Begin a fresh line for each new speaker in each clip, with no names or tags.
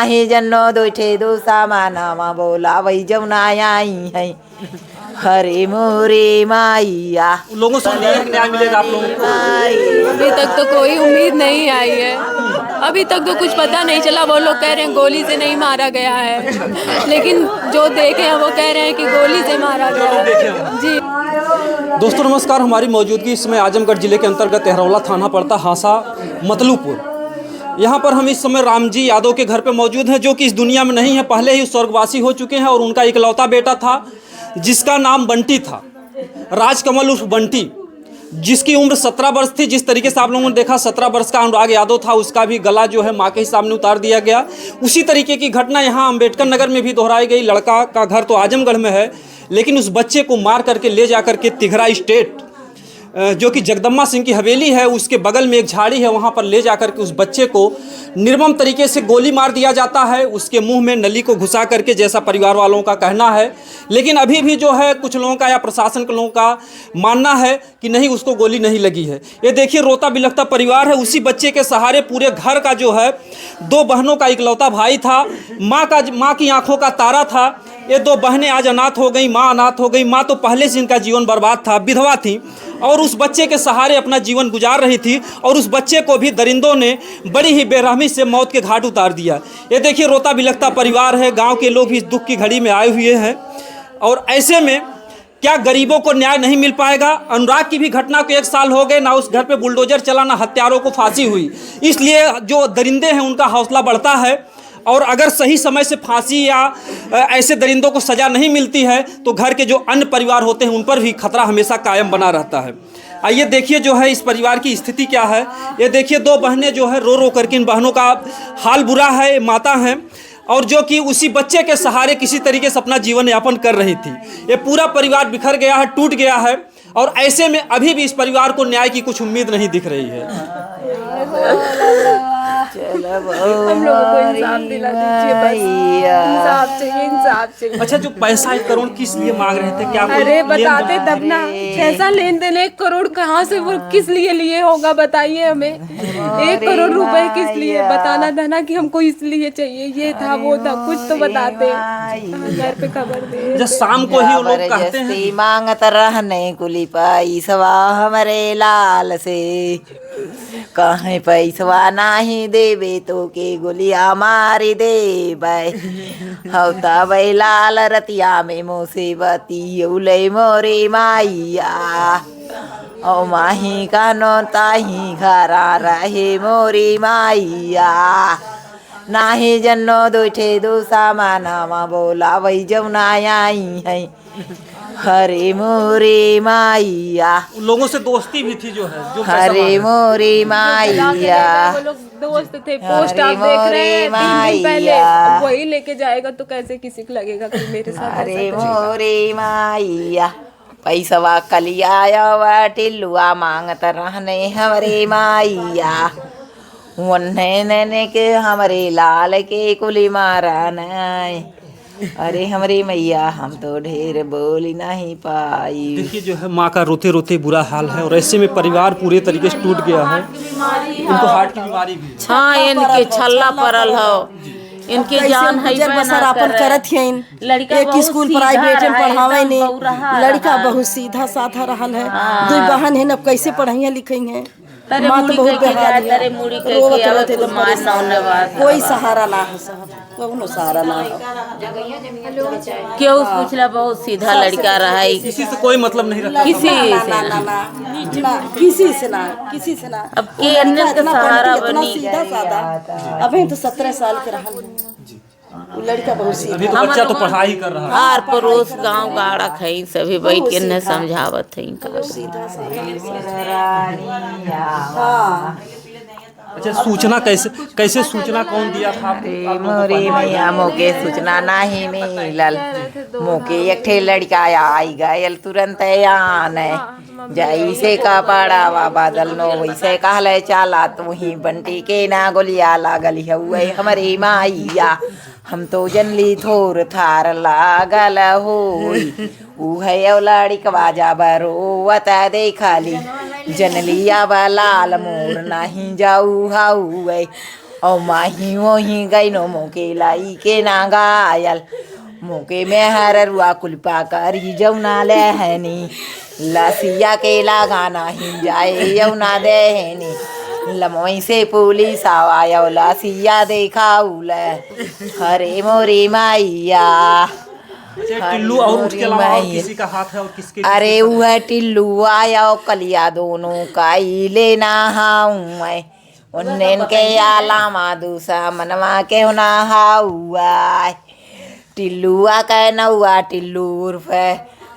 नाही जन्नो दोठे दो सामानामा बोला वही जमुना आई है हरे मोरे माइया।
लोगों से न्याय मिलेगा आप लोगों को?
अभी तक तो कोई उम्मीद नहीं आई है, अभी तक तो कुछ पता नहीं चला। वो लोग कह रहे हैं गोली से नहीं मारा गया है, लेकिन जो देखे हैं वो कह रहे हैं कि गोली से मारा गया है। जी
दोस्तों नमस्कार, हमारी मौजूदगी इस समय आजमगढ़ जिले के अंतर्गत एहरौला थाना पड़ता हासा मतलूपुर। यहाँ पर हम इस समय रामजी यादव के घर पे मौजूद हैं, जो कि इस दुनिया में नहीं है, पहले ही स्वर्गवासी हो चुके हैं। और उनका इकलौता बेटा था जिसका नाम बंटी था, राजकमल उर्फ बंटी, जिसकी उम्र 17 वर्ष थी। जिस तरीके से आप लोगों ने देखा 17 वर्ष का अनुराग यादव था, उसका भी गला जो है माँ के ही सामने उतार दिया गया। उसी तरीके की घटना यहाँ अम्बेडकर नगर में भी दोहराई गई। लड़का का घर तो आजमगढ़ में है, लेकिन उस बच्चे को मार करके ले जा करके तिघरा स्टेट, जो कि जगदम्बा सिंह की हवेली है, उसके बगल में एक झाड़ी है, वहाँ पर ले जाकर के उस बच्चे को निर्मम तरीके से गोली मार दिया जाता है, उसके मुंह में नली को घुसा करके, जैसा परिवार वालों का कहना है। लेकिन अभी भी जो है कुछ लोगों का या प्रशासन के लोगों का मानना है कि नहीं, उसको गोली नहीं लगी है। ये देखिए रोता बिलखता परिवार है। उसी बच्चे के सहारे पूरे घर का जो है, 2 बहनों का इकलौता भाई था, माँ की आंखों का तारा था। ये 2 बहनें आज अनाथ हो गई, माँ अनाथ हो गई। माँ तो पहले से इनका जीवन बर्बाद था, विधवा थी, और उस बच्चे के सहारे अपना जीवन गुजार रही थी। और उस बच्चे को भी दरिंदों ने बड़ी ही बेरहमी से मौत के घाट उतार दिया। ये देखिए रोता बिलखता परिवार है, गांव के लोग भी इस दुख की घड़ी में आए हुए हैं। और ऐसे में क्या गरीबों को न्याय नहीं मिल पाएगा? अनुराग की भी घटना को 1 साल हो गए, ना उस घर पे बुलडोजर चला, ना हत्यारों को फांसी हुई। इसलिए जो दरिंदे हैं उनका हौसला बढ़ता है। और अगर सही समय से फांसी या ऐसे दरिंदों को सज़ा नहीं मिलती है, तो घर के जो अन्य परिवार होते हैं उन पर भी खतरा हमेशा कायम बना रहता है। आइए देखिए जो है इस परिवार की स्थिति क्या है। ये देखिए 2 बहनें जो है रो रो करके, इन बहनों का हाल बुरा है, माता हैं, और जो कि उसी बच्चे के सहारे किसी तरीके से अपना जीवन यापन कर रही थी। ये पूरा परिवार बिखर गया है, टूट गया है। और ऐसे में अभी भी इस परिवार को न्याय की कुछ उम्मीद नहीं दिख रही है।
हम लोगों को इंसाफ दिला दीजिए, बस इंसाफ चाहिए, इंसाफ चाहिए।
अच्छा, जो पैसा 1 करोड़ किस लिए मांग रहे थे? क्या
अरे बताते तब ना, कैसा लेन देन, 1 करोड़ कहाँ से, वो किस लिए लिए होगा बताइए हमें। 1 करोड़ रुपए किस लिए? बताना था ना कि हमको इसलिए चाहिए, ये था वो था, कुछ तो बताते, घर पे खबर दे।
जब शाम को ही वो लोग कहते हैं
मांगत रहने कुली पैसवा हमरे लाल से, कहीं पैसवा नहीं देवे तो के गोलिया मारी देबै। हौता बै लाल रतिया में मुसीबती उले मोरे माइया, ओ माही का नो ताही घरा रहे मोरी माइया। नाही जन्नो दोठे दो सामानामा बोला वही जमुना आई है हरे मोरे माइया।
लोगों से दोस्ती भी थी जो है, जो
हरे मोरे माइया,
वो लोग दोस्त थे। पोस्ट आप देख रहे हैं 3 दिन पहले, वही लेके जाएगा तो कैसे किसी को लगेगा कि मेरे साथ
हरे मोरे माइया। पैसवा कलिया टिल्लुआ मांगत रहने हमारे माइया, वन्ने के हमारे लाल के कुली मारा नहीं। अरे हमारी मैया हम तो ढेर बोली नहीं पाई।
देखिए जो है माँ का रोते रोते बुरा हाल है, और ऐसे में परिवार पूरे तरीके से टूट गया है। उनको हार्ट की बीमारी भी है।
हाँ, इनके छल्ला पड़ल हो, इनके जान है
बसरापन करत हैं।
लड़का
एक स्कूल प्राइवेट में पढ़ावे ने, लड़का बहुत सीधा साधा रहल है। 2 बहन है, अब कैसे पढ़ाइया लिखई हैं। माँ तो बहुत बेहाल है, रोवत रोवत एकदम परेशान। कोई सहारा ना है साहब, कोनो सहारा ना है।
क्यों पूछला, बहुत सीधा लड़का रहा,
किसी से कोई मतलब नहीं रखा,
किसी से
किसी से ना, किसी से ना।
अब के अन्य का सहारा बनी।
सीधा साधा, अभी तो 17 साल के रहल वो लड़का बहुत सीधा।
अभी तो बच्चा तो पढ़ाई कर रहा है।
आर पड़ोस गांव गाड़ा खई सभी बैठ के न समझावत है इनका।
अच्छा, सूचना कैसे सूचना कौन दिया था?
मोरी मैया मोके सूचना नहीं मिलल, मोके एक ठे लड़का आई गयल तुरंत आने, जैसे का पड़ावा बदल नो वैसे कहले चाला तू ही बंटी के ना गोलिया लागल हुए हमारी माइया। हम तो जनली थोर थार लागल होई, उहे लड़कवा जा बरोवत देखली, जनलिया बा लाल मोर नहीं जाऊ हाउए, और माही वही गई नो मोके लाई के ना गायल मोके में हररुआ कुलपा कर ही जौना ले हैनी लसिया के लगाना ही जाए यौना दे हैनी लमोई से पुलिस आवाया लसिया देखा उले हरे मोरी माइया
टिल्लू और उसके अलावा और किसी का हाथ है और किसके
अरे वह टिल्लू आया कलिया दोनों का ही लेना हाऊ मैं उन्नेन के आलामा दूसरा मनवा के ना हाउआ टिल्लुआ का नौआ टिल्लू उर्फ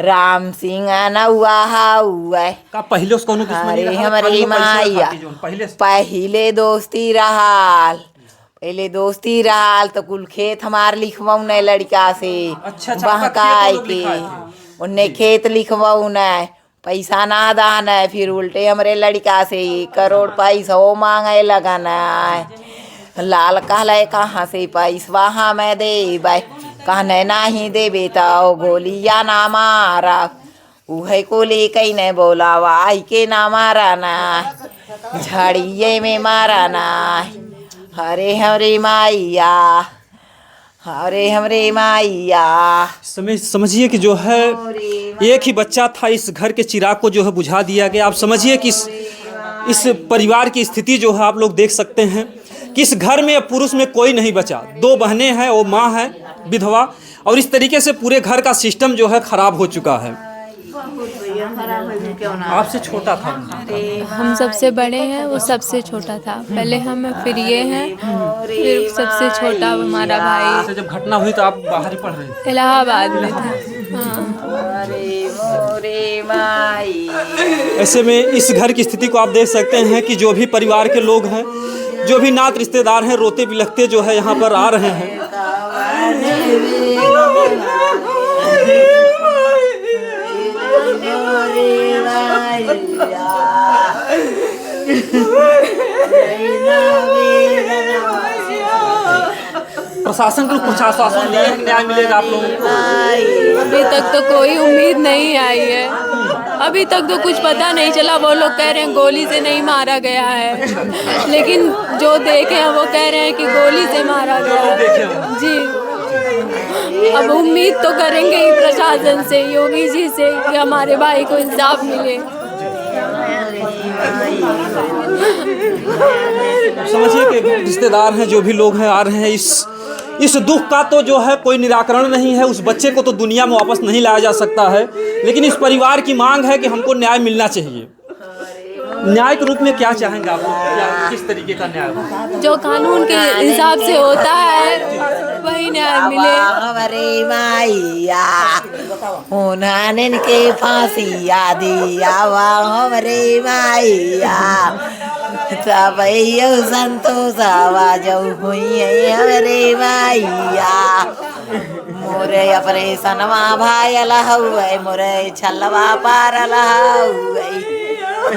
राम सिंह नौआ हाउआ
का पहले उसको
अरे हमारी माइया पहले दोस्ती रहाल तो कुल खेत हमार लिखवाऊ न लड़का से बहकाई के उन्ने खेत लिखवाऊ न पैसा ना दान है फिर उल्टे हमरे लड़का से 1 करोड़ पैसा वो मांगे लगाना है लाल कहले कहाँ से पैसा हमें दे भाई कहने नहीं देबे तो गोलिया ना मारा उहे को लेके न बोला वाई के ना मारा ना झाड़िए में मारा ना हरे हमरे माइया हरे हमरे माइया
समझिए कि जो है एक ही बच्चा था, इस घर के चिराग को जो है बुझा दिया गया। आप समझिए कि इस परिवार की स्थिति जो है आप लोग देख सकते हैं कि इस घर में पुरुष में कोई नहीं बचा, 2 बहनें हैं, वो माँ है विधवा, और इस तरीके से पूरे घर का सिस्टम जो है खराब हो चुका है। आपसे छोटा था?
हम सबसे बड़े हैं, वो सबसे छोटा था। पहले हम फिर ये हैं, फिर सबसे छोटा हमारा भाई।
जब घटना हुई तो आप बाहर ही पढ़ रहे थे?
इलाहाबाद में थे।
ऐसे में इस घर की स्थिति को आप देख सकते हैं कि जो भी परिवार के लोग हैं, जो भी नात रिश्तेदार हैं, रोते बिलखते जो है यहाँ पर आ रहे हैं। प्रशासन को कुछ आश्वासन दिया है कि न्याय मिलेगा आप लोगों को?
अभी तक तो कोई उम्मीद नहीं आई है। अभी तक तो कुछ पता नहीं चला। वो लोग कह रहे हैं गोली से नहीं मारा गया है, लेकिन जो देखे हैं वो कह रहे हैं कि गोली से मारा गया है। जी, अब उम्मीद तो करेंगे ही प्रशासन से, योगी जी से, कि हमारे भाई को इंसाफ मिले।
समझिए कि रिश्तेदार हैं, जो भी लोग हैं, आ रहे हैं। इस दुख का तो जो है कोई निराकरण नहीं है। उस बच्चे को तो दुनिया में वापस नहीं लाया जा सकता है, लेकिन इस परिवार की मांग है कि हमको न्याय मिलना चाहिए। न्याय के रूप में क्या चाहेंगे आप लोग? क्या किस तरीके का न्याय?
जो कानून के हिसाब से होता है वही न्याय मिले।
हमारे माइया उन्होंने के फांसी दिया हमारे माइया सब संतोष आवाज हुई हमारे माइया मोरे ऑपरेशन भाई हुए मोरे छलवा पार हुए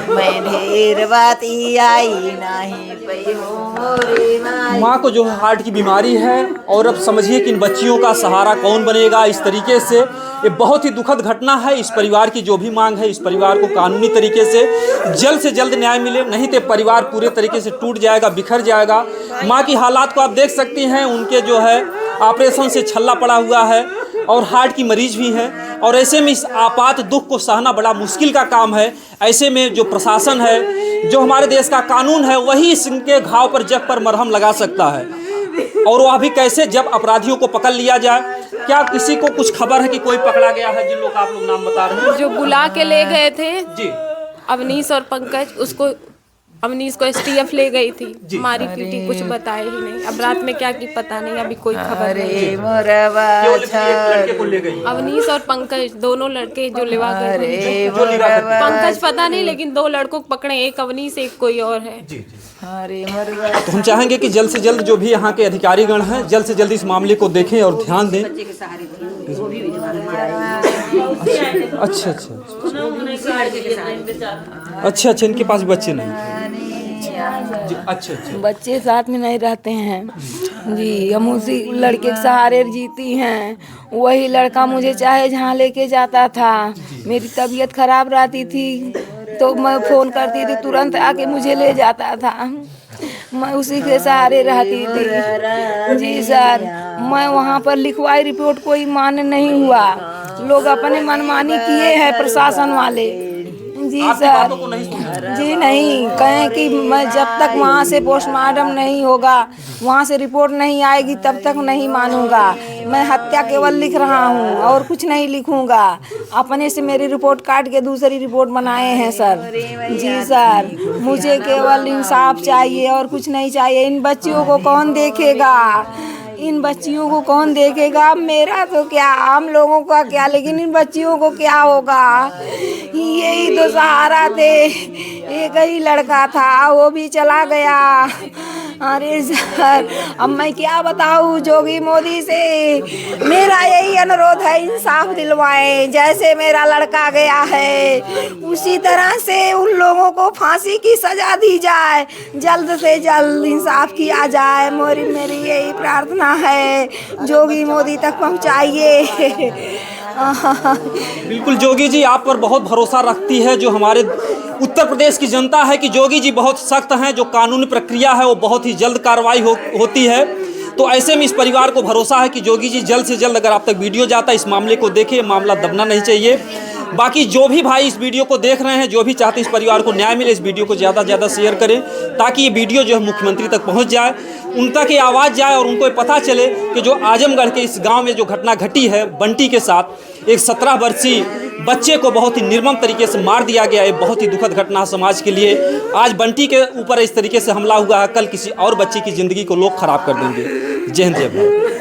मैं ढेर बाती आई नहीं
माँ को जो है हार्ट की बीमारी है, और अब समझिए कि इन बच्चियों का सहारा कौन बनेगा। इस तरीके से ये बहुत ही दुखद घटना है। इस परिवार की जो भी मांग है, इस परिवार को कानूनी तरीके से जल्द न्याय मिले, नहीं तो परिवार पूरे तरीके से टूट जाएगा, बिखर जाएगा। माँ की हालात को आप देख सकती हैं, उनके जो है ऑपरेशन से छल्ला पड़ा हुआ है और हार्ट की मरीज भी हैं, और ऐसे में इस आपात दुख को सहना बड़ा मुश्किल का काम है। ऐसे में जो प्रशासन है, जो हमारे देश का कानून है, वही इनके घाव पर जग पर मरहम लगा सकता है। और वह भी कैसे, जब अपराधियों को पकड़ लिया जाए। क्या किसी को कुछ खबर है कि कोई पकड़ा गया है? जिन लोग आप लोग नाम बता रहे हैं,
जो बुला के ले गए थे
जी,
अवनीश और पंकज, उसको अवनीश को STF ले गई थी, मारी पीटी, कुछ बताए ही नहीं। अब रात में क्या की पता नहीं, अभी कोई खबर नहीं। अवनीश और पंकज दोनों लड़के जो लिवा गए, पंकज पता नहीं, लेकिन 2 लड़कों को पकड़े, एक अवनीश, एक कोई और है।
तो हम चाहेंगे कि जल्द से जल्द जो भी यहाँ के अधिकारीगण हैं, जल्द से जल्द इस मामले को देखें और ध्यान दें। अच्छा, इनके पास बच्चे नहीं? अच्छा,
बच्चे साथ में नहीं रहते हैं जी। हम उसी लड़के के सहारे जीती हैं। वही लड़का मुझे चाहे जहाँ लेके जाता था। मेरी तबीयत खराब रहती थी तो मैं फ़ोन करती थी, तुरंत आके मुझे ले जाता था। मैं उसी के सहारे रहती थी। जी सर, मैं वहाँ पर लिखवाई रिपोर्ट, कोई मान नहीं हुआ। लोग अपने मनमानी किए हैं प्रशासन वाले। जी सर, जी नहीं, कहें कि मैं जब तक वहाँ से पोस्टमार्टम नहीं होगा, वहाँ से रिपोर्ट नहीं आएगी, तब तक नहीं मानूंगा। मैं हत्या केवल लिख रहा हूँ और कुछ नहीं लिखूंगा। अपने से मेरी रिपोर्ट काट के दूसरी रिपोर्ट बनाए हैं सर। जी सर, मुझे केवल इंसाफ चाहिए और कुछ नहीं चाहिए। इन बच्चियों को कौन देखेगा? इन बच्चियों को कौन देखेगा? मेरा तो क्या, आम लोगों का क्या, लेकिन इन बच्चियों को क्या होगा? यही तो सहारा थे। एक ही लड़का था, वो भी चला गया। अरे सर, अब मैं क्या बताऊँ जोगी मोदी से। मेरा यही अनुरोध है, इंसाफ दिलवाएं। जैसे मेरा लड़का गया है, उसी तरह से उन लोगों को फांसी की सजा दी जाए। जल्द से जल्द इंसाफ किया जाए। मेरी यही प्रार्थना है, जोगी मोदी तक पहुँचाइए।
बिल्कुल जोगी जी, आप पर बहुत भरोसा रखती है जो हमारे उत्तर प्रदेश की जनता है कि जोगी जी बहुत सख्त हैं। जो कानूनी प्रक्रिया है वो बहुत ही जल्द कार्रवाई होती है। तो ऐसे में इस परिवार को भरोसा है कि जोगी जी जल्द से जल्द, अगर आप तक वीडियो जाता है, इस मामले को देखें। मामला दबना नहीं चाहिए। बाकी जो भी भाई इस वीडियो को देख रहे हैं, जो भी चाहते हैं इस परिवार को न्याय मिले, इस वीडियो को ज़्यादा से ज़्यादा शेयर करें, ताकि ये वीडियो जो है मुख्यमंत्री तक पहुंच जाए, उन तक ये आवाज़ जाए और उनको पता चले कि जो आजमगढ़ के इस गांव में जो घटना घटी है बंटी के साथ, एक 17 वर्षीय बच्चे को बहुत ही निर्मम तरीके से मार दिया गया है। बहुत ही दुखद घटना समाज के लिए। आज बंटी के ऊपर इस तरीके से हमला हुआ है, कल किसी और बच्चे की ज़िंदगी को लोग खराब कर देंगे। जय हिंद, जय भारत।